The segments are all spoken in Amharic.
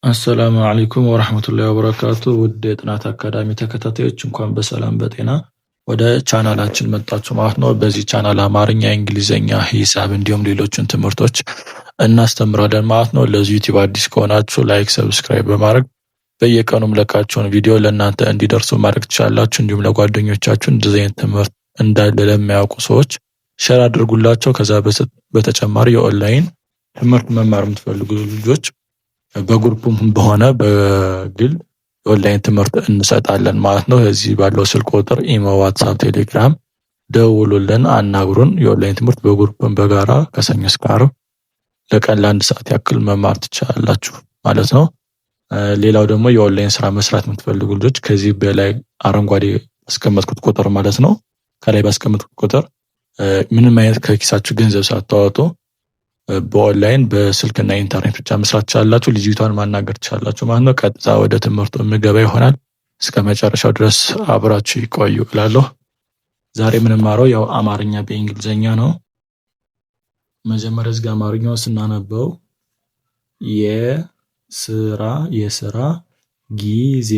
አሰላሙ አለይኩም ወራህመቱላሂ ወበረካቱ። ውድ የጥናት አካዳሚ ተከታታዮች እንኳን በሰላም በጤና ወደ ቻናላችን መጣችሁ ማለት ነው። በዚህ ቻናል አማርኛ፣ እንግሊዘኛ፣ ሂሳብ እንዲሁም ሌሎችን ትምህርቶች እናስተምራለን ማለት ነው። ለዚህ ዩቲዩብ አዲስ ከሆናችሁ ላይክ፣ ሰብስክራይብ በማድረግ በየቀኑ ምለቃቸውን ቪዲዮ ለእናንተ እንዲደርሱ ማድረግ ትችላላችሁ። እንዲሁም ለጓደኞቻችሁ እንደዚህ አይነት ትምህርት እንዳለ ለማያውቁ ሰዎች ሼር አድርጉላቸው። ከዛ በተጨማሪ የኦንላይን ትምህርት መማር የምትፈልጉ ልጆች በግሩፕም በሆነ በግል የኦንላይን ትምህርት እንሰጣለን ማለት ነው። እዚህ ባለው ስልክ ቁጥር ኢሞ፣ ዋትስአፕ፣ ቴሌግራም ደውሉልን፣ አናግሩን። የኦንላይን ትምህርት በግሩፕም በጋራ ከሰኞ እስከ ዓርብ ለቀን ለ1 ሰዓት ያክል መማር ትችላላችሁ ማለት ነው። ሌላው ደግሞ የኦንላይን ስራ መስራት የምትፈልጉ ልጆች ከዚህ በላይ አረንጓዴ ባስቀመጥኩት ቁጥር ማለት ነው ከላይ ባስቀመጥኩት ቁጥር ምንም አይነት ከኪሳችሁ ገንዘብ ሳታወጡ በኦንላይን በስልክና ኢንተርኔት ብቻ መስራት ትችላላችሁ። ልጅቷን ማናገር ትችላላችሁ ማለት ነው። ቀጥታ ወደ ትምህርቱ ምገባ ይሆናል። እስከ መጨረሻው ድረስ አብራችሁ ይቆዩ እላለሁ። ዛሬ የምንማረው ያው አማርኛ በእንግሊዘኛ ነው። መጀመሪያ እዚህ ጋር አማርኛው ስናነበው የስራ ጊዜ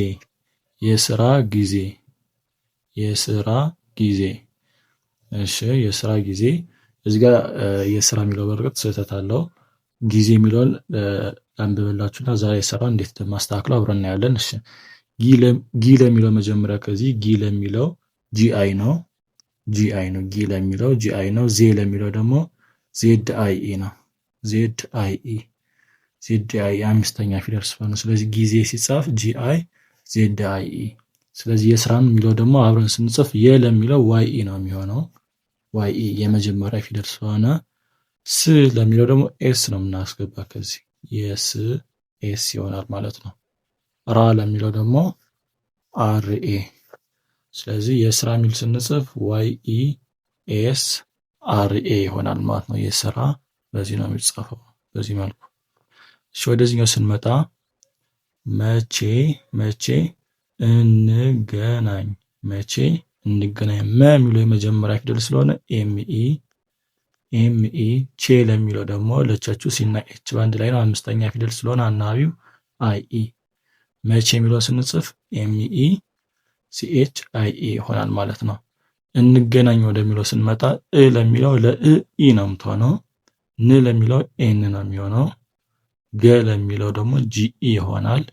የስራ ጊዜ የስራ ጊዜ። እሺ የስራ ጊዜ እዚህ ጋር የስራ የሚለው በርግጥ ስህተት አለው። ጊዜ የሚለውን አንብበላችሁና ዛሬ የስራ እንዴት እንደማስተካክለው አብረን እናያለን። እሺ ጊ ለሚለው መጀመሪያ ከዚህ ጊ ለሚለው ጂአይ ነው። ጊ ለሚለው ጂአይ ነው። ዜ ለሚለው ደግሞ ዜድአይኢ ነው። ዜድአይኢ አምስተኛ ፊደል ስለሆነ ስለዚህ ጊዜ ሲጻፍ ጂአይ ዜድአይኢ። ስለዚህ የስራን የሚለው ደግሞ አብረን ስንጽፍ ለሚለው ዋይኢ ነው የሚሆነው። ዋይኢ የመጀመሪያ ፊደል ስለሆነ ስ ለሚለው ደግሞ ኤስ ነው የምናስገባ ከዚህ የስ ኤስ ይሆናል ማለት ነው። ራ ለሚለው ደግሞ አርኤ። ስለዚህ የስራ ሚል ስንጽፍ ዋይኢ ኤስ አርኤ ይሆናል ማለት ነው። የስራ በዚህ ነው የሚጻፈው በዚህ መልኩ። እሺ ወደዚህኛው ስንመጣ መቼ እንገናኝ። መቼ እንገናኝ። የሚለው የመጀመሪያ ፊደል ስለሆነ ኤምኢ። ቼ ለሚለው ደግሞ ለቻችሁ ሲና ኤች ባንድ ላይ ነው። አምስተኛ ፊደል ስለሆነ አናባቢው አይኢ። መቼ የሚለው ስንጽፍ ኤምኢ ሲኤች አይኢ ይሆናል ማለት ነው። እንገናኝ ወደሚለው ስንመጣ ለሚለው ለኢ ነው የምትሆነው። ን ለሚለው ኤን ነው የሚሆነው። ገ ለሚለው ደግሞ ጂኢ ይሆናል።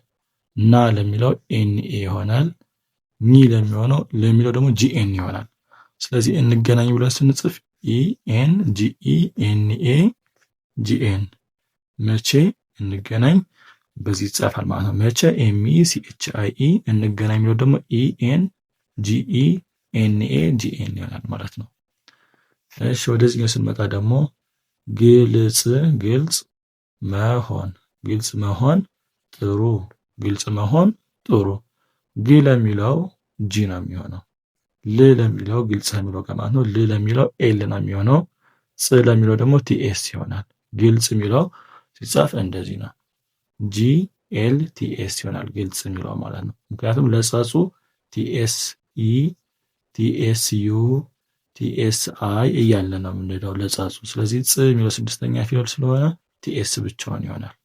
ና ለሚለው ኤንኤ ይሆናል። ኒ ለሚለው ደግሞ ጂኤን ይሆናል። ስለዚህ እንገናኝ ብለን ስንጽፍ ኢኤን ጂኢ ኤንኤ ጂኤን። መቼ እንገናኝ በዚህ ይጻፋል ማለት ነው። መቼ ኤምኢ ሲኤችአይኢ። እንገናኝ የሚለው ደግሞ ኢኤን ጂኢ ኤንኤ ጂኤን ይሆናል ማለት ነው። እሺ ወደዚህኛው ስንመጣ ደግሞ ግልጽ መሆን ጥሩ። ግልጽ መሆን ጥሩ። ግ ለሚለው ጂ ነው የሚሆነው። ል ለሚለው ግልጽ የሚለው ከማለት ነው። ል ለሚለው ኤል ነው የሚሆነው። ጽ ለሚለው ደግሞ ቲኤስ ይሆናል። ግልጽ የሚለው ሲጻፍ እንደዚህ ነው። ጂ ኤል ቲኤስ ይሆናል ግልጽ የሚለው ማለት ነው። ምክንያቱም ለጸጹ ቲኤስ ኢ ቲኤስ ዩ ቲኤስ አይ እያለ ነው የምንሄደው ለጸጹ። ስለዚህ ጽ የሚለው ስድስተኛ ፊደል ስለሆነ ቲኤስ ብቻውን ይሆናል።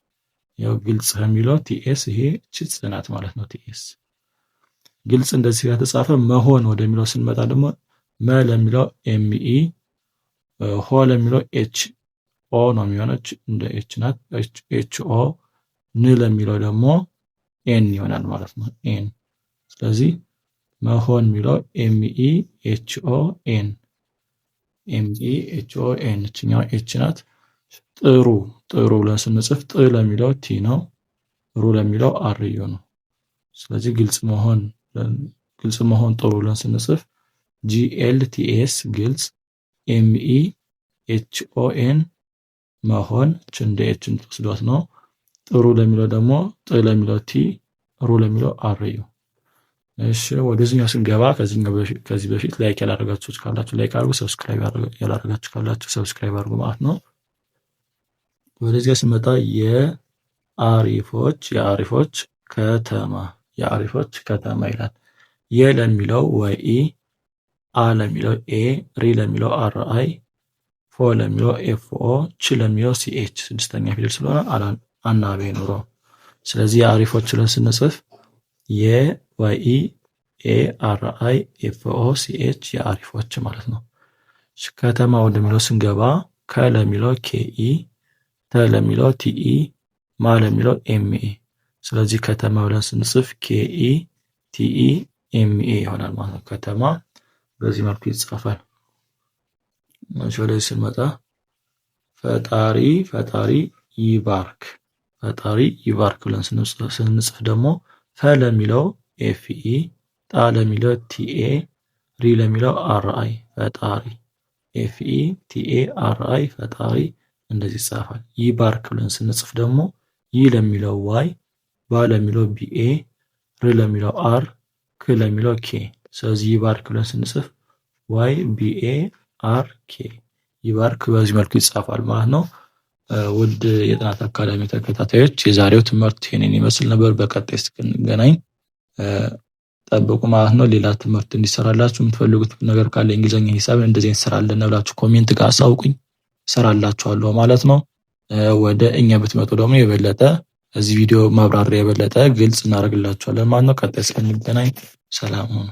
ያው ግልጽ የሚለው ቲኤስ ይሄ ጽናት ማለት ነው። ቲኤስ ግልጽ እንደዚህ ከተጻፈ መሆን ወደሚለው ስንመጣ ደግሞ መ ለሚለው ኤምኢ፣ ሆ ለሚለው ኤች ኦ ነው የሚሆነው እንደ ኤች ናት ኤች ኦ። ን ለሚለው ደግሞ ኤን ይሆናል ማለት ነው ኤን። ስለዚህ መሆን የሚለው ኤምኢ ኤች ኦ ኤን ኤምኢ ኤች ኦ ኤን እችኛው ኤች ናት። ጥሩ ብለን ስንጽፍ ጥ ለሚለው ቲ ነው። ሩ ለሚለው አርዩ ነው። ስለዚህ ግልጽ መሆን ጥሩ ብለን ስንጽፍ ጂኤልቲኤስ ግልጽ፣ ኤምኢ ኤችኦኤን መሆን እንደ ኤችን ተወስዷት ነው። ጥሩ ለሚለው ደግሞ ጥ ለሚለው ቲ፣ ሩ ለሚለው አርዩ። እሺ ወደዚህኛው ስንገባ ከዚህ በፊት ላይክ ያላደረጋችሁ ካላችሁ ላይክ አድርጉ፣ ሰብስክራይብ ያላደረጋችሁ ካላችሁ ሰብስክራይብ አድርጉ ማለት ነው። ወደዚያ ስመጣ የአሪፎች ከተማ ይላል። ለሚለው ወኢ፣ አ ለሚለው ኤ፣ ሪ ለሚለው አርአይ፣ ፎ ለሚለው ኤፍኦ፣ ች ለሚለው ሲኤች ስድስተኛ ፊደል ስለሆነ አናባቢ ኑሮ። ስለዚህ የአሪፎች ብለን ስንጽፍ የአሪፎች የአሪፎች ማለት ነው። ከተማ ወደሚለው ስንገባ ከለሚለው ኬኢ፣ ተለሚለው ቲኢ፣ ማለሚለው ኤምኤ። ስለዚህ ከተማ ብለን ስንጽፍ ኬኢ ቲኢ ኤምኤ ይሆናል ማለት ነው። ከተማ በዚህ መልኩ ይጻፋል። ወደዚህ ስንመጣ ፈጣሪ ይባርክ። ፈጣሪ ይባርክ ብለን ስንጽፍ ደግሞ ፈለሚለው ኤፍኢ፣ ጣለሚለው ቲኤ፣ ሪለሚለው አርአይ ፈጣሪ። ኤፍኢ ቲኤ አርአይ ፈጣሪ እንደዚህ ይጻፋል። ይባርክ ብለን ስንጽፍ ደግሞ ይ ለሚለው ዋይ፣ ባ ለሚለው ቢኤ፣ ር ለሚለው አር፣ ክ ለሚለው ኬ። ስለዚህ ይባርክ ብለን ስንጽፍ ዋይ ቢኤ አር ኬ ይባርክ በዚህ መልኩ ይጻፋል ማለት ነው። ውድ የጥናት አካዳሚ ተከታታዮች የዛሬው ትምህርት ይህንን ይመስል ነበር። በቀጣይ እስክንገናኝ ጠብቁ ማለት ነው። ሌላ ትምህርት እንዲሰራላችሁ የምትፈልጉት ነገር ካለ እንግሊዘኛ፣ ሂሳብ እንደዚህ እንሰራለን ብላችሁ ኮሜንት ጋር አሳውቁኝ፣ እሰራላችኋለሁ ማለት ነው። ወደ እኛ ብትመጡ ደግሞ የበለጠ እዚህ ቪዲዮ ማብራሪያ የበለጠ ግልጽ እናደርግላችኋለን ማለት ነው። ቀጣይ እስክንገናኝ ሰላም ሁኑ።